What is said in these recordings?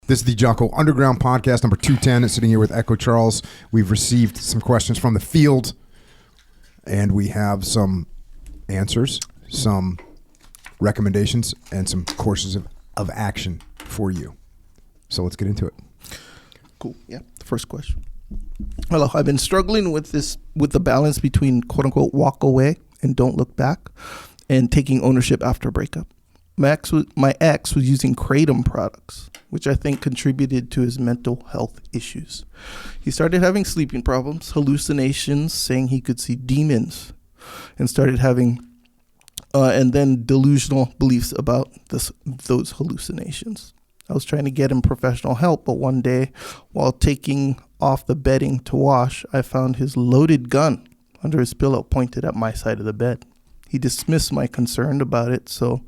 This is the Jocko Underground Podcast, number 210. Sitting here with Echo Charles. We've received some questions from the field, and we have some answers, some recommendations, and some courses of action for you. So let's get into it. Cool. Yeah. The first question. Hello. I've been struggling with the balance between quote unquote walk away and don't look back and taking ownership after a breakup. My ex was using Kratom products, which I think contributed to his mental health issues. He started having sleeping problems, hallucinations, saying he could see demons, and started having, and then delusional beliefs about those hallucinations. I was trying to get him professional help, but one day, while taking off the bedding to wash, I found his loaded gun under his pillow pointed at my side of the bed. He dismissed my concern about it, so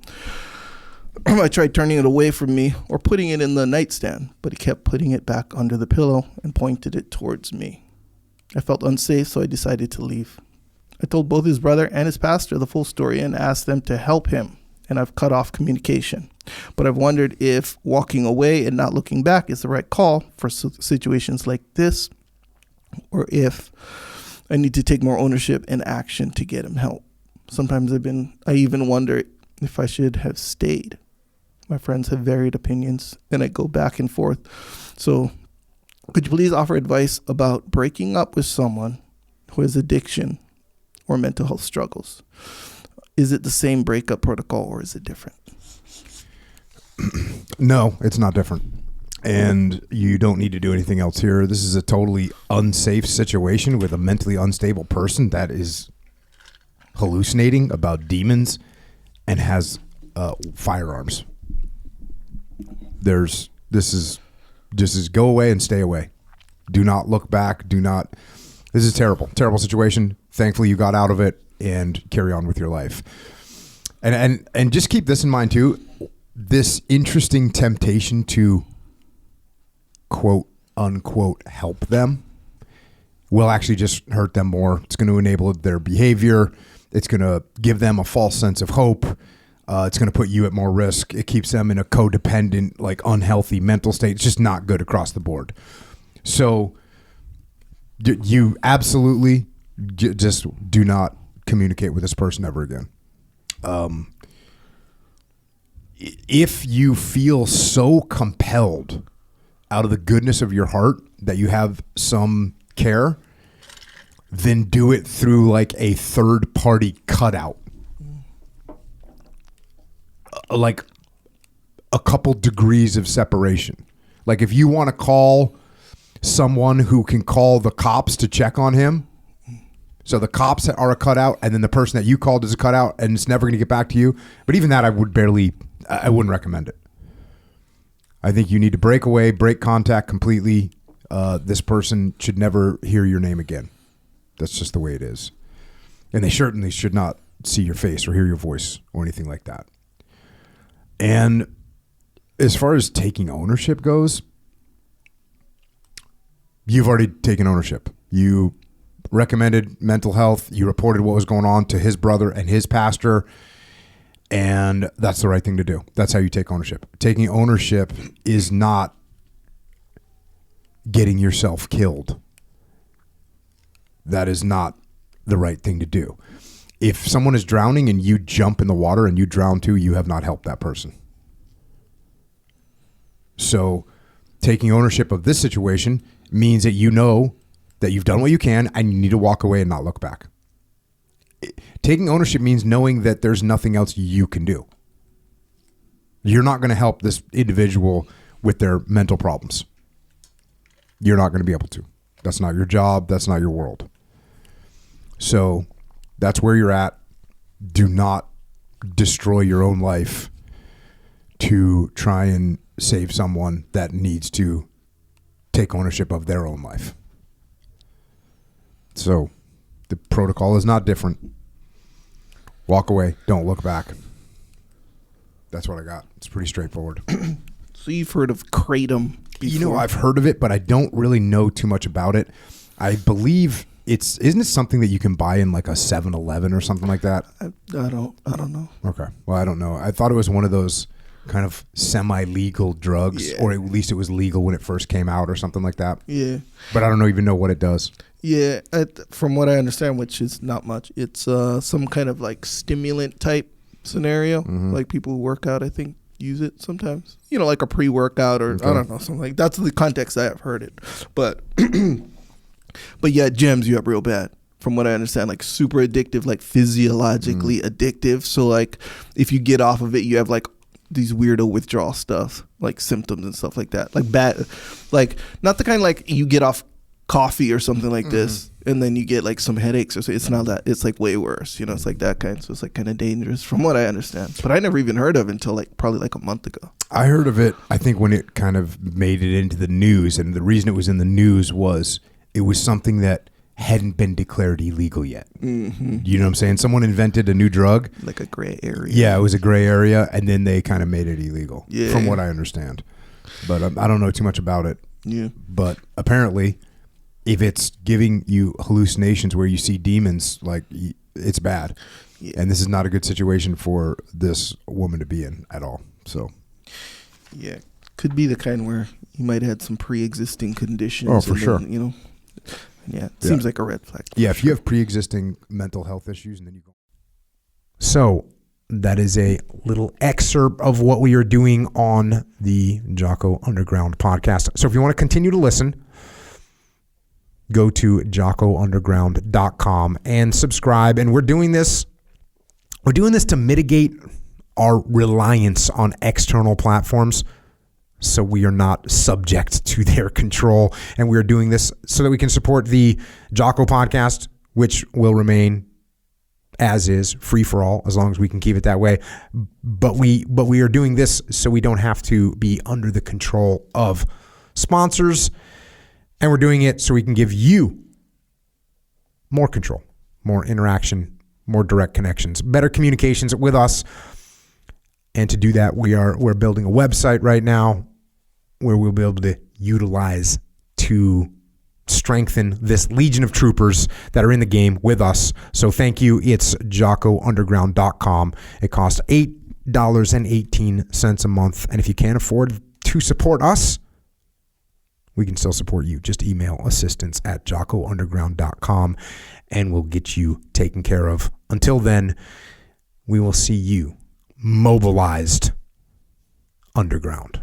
I tried turning it away from me or putting it in the nightstand, but he kept putting it back under the pillow and pointed it towards me. I felt unsafe, so I decided to leave. I told both his brother and his pastor the full story and asked them to help him, and I've cut off communication. But I've wondered if walking away and not looking back is the right call for situations like this, or if I need to take more ownership and action to get him help. Sometimes I even wonder if I should have stayed. My friends have varied opinions, and I go back and forth. So could you please offer advice about breaking up with someone who has addiction or mental health struggles? Is it the same breakup protocol or is it different? No, it's not different. And you don't need to do anything else here. This is a totally unsafe situation with a mentally unstable person that is hallucinating about demons and has firearms. This is go away and stay away. Do not look back. This is terrible situation. Thankfully you got out of it and carry on with your life. And just keep this in mind too. This interesting temptation to quote unquote help them will actually just hurt them more. It's going to enable their behavior. It's going to give them a false sense of hope. It's going to put you at more risk. It keeps them in a codependent, like unhealthy mental state. It's just not good across the board. So you absolutely just do not communicate with this person ever again. If you feel so compelled out of the goodness of your heart that you have some care, then do it through like a third party cutout. Like a couple degrees of separation. Like if you want to call someone who can call the cops to check on him, so the cops are a cutout and then the person that you called is a cutout and it's never going to get back to you. But even that I wouldn't recommend it. I think you need to break away, break contact completely. This person should never hear your name again. That's just the way it is. And they certainly should not see your face or hear your voice or anything like that. And as far as taking ownership goes, you've already taken ownership. You recommended mental health. You reported what was going on to his brother and his pastor. And that's the right thing to do. That's how you take ownership. Taking ownership is not getting yourself killed. That is not the right thing to do. If someone is drowning and you jump in the water and you drown too, you have not helped that person. So taking ownership of this situation means that you know that you've done what you can and you need to walk away and not look back. Taking ownership means knowing that there's nothing else you can do. You're not going to help this individual with their mental problems. You're not going to be able to. That's not your job. That's not your world. So that's where you're at. Do not destroy your own life to try and save someone that needs to take ownership of their own life. So the protocol is not different. Walk away. Don't look back. That's what I got. It's pretty straightforward. So you've heard of Kratom before? You know, I've heard of it, but I don't really know too much about it. I believe isn't it something that you can buy in like a 7-Eleven or something like that? I don't know. Okay. Well, I don't know. I thought it was one of those kind of semi-legal drugs, or at least it was legal when it first came out or something like that. Yeah. But I don't even know what it does. Yeah, from what I understand, which is not much, it's some kind of like stimulant type scenario. Like people who work out, I think, use it sometimes. You know, like a pre-workout or I don't know, something like that's the context I have heard it. But but yeah, it jams you up real bad. From what I understand, like super addictive, like physiologically addictive. So like if you get off of it, you have like these weirdo withdrawal stuff, like symptoms and stuff like that. Like bad, like not the kind like you get off coffee or something like this and then you get like some headaches or so. It's not that. It's like way worse. You know, it's like that kind. So it's like kind of dangerous from what I understand. But I never even heard of it until like probably like a month ago. I heard of it, I think, when it kind of made it into the news. And the reason it was in the news was it was something that hadn't been declared illegal yet. You know what I'm saying? Someone invented a new drug. Like a gray area. Yeah, it was a gray area. And then they kind of made it illegal, Yeah. from what I understand. But I don't know too much about it. Yeah. But apparently, if it's giving you hallucinations where you see demons, like, it's bad. Yeah. And this is not a good situation for this woman to be in at all. So, yeah, could be the kind where you might have had some pre-existing conditions. Oh, for and sure. then, you know, yeah, it seems like a red flag. yeah, if you have pre-existing mental health issues, and then you go. So that is a little excerpt of what we are doing on the Jocko Underground podcast. So if you want to continue to listen, go to jockounderground.com and subscribe. And we're doing this to mitigate our reliance on external platforms, so we are not subject to their control. And we are doing this so that we can support the Jocko podcast, which will remain as is, free for all, as long as we can keep it that way. But we are doing this so we don't have to be under the control of sponsors. And we're doing it so we can give you more control, more interaction, more direct connections, better communications with us. And to do that, we're building a website right now where we'll be able to utilize to strengthen this legion of troopers that are in the game with us. So thank you. It's jockounderground.com. It costs $8.18 a month. And if you can't afford to support us, we can still support you. Just email assistance@jockounderground.com and we'll get you taken care of. Until then, we will see you mobilized underground.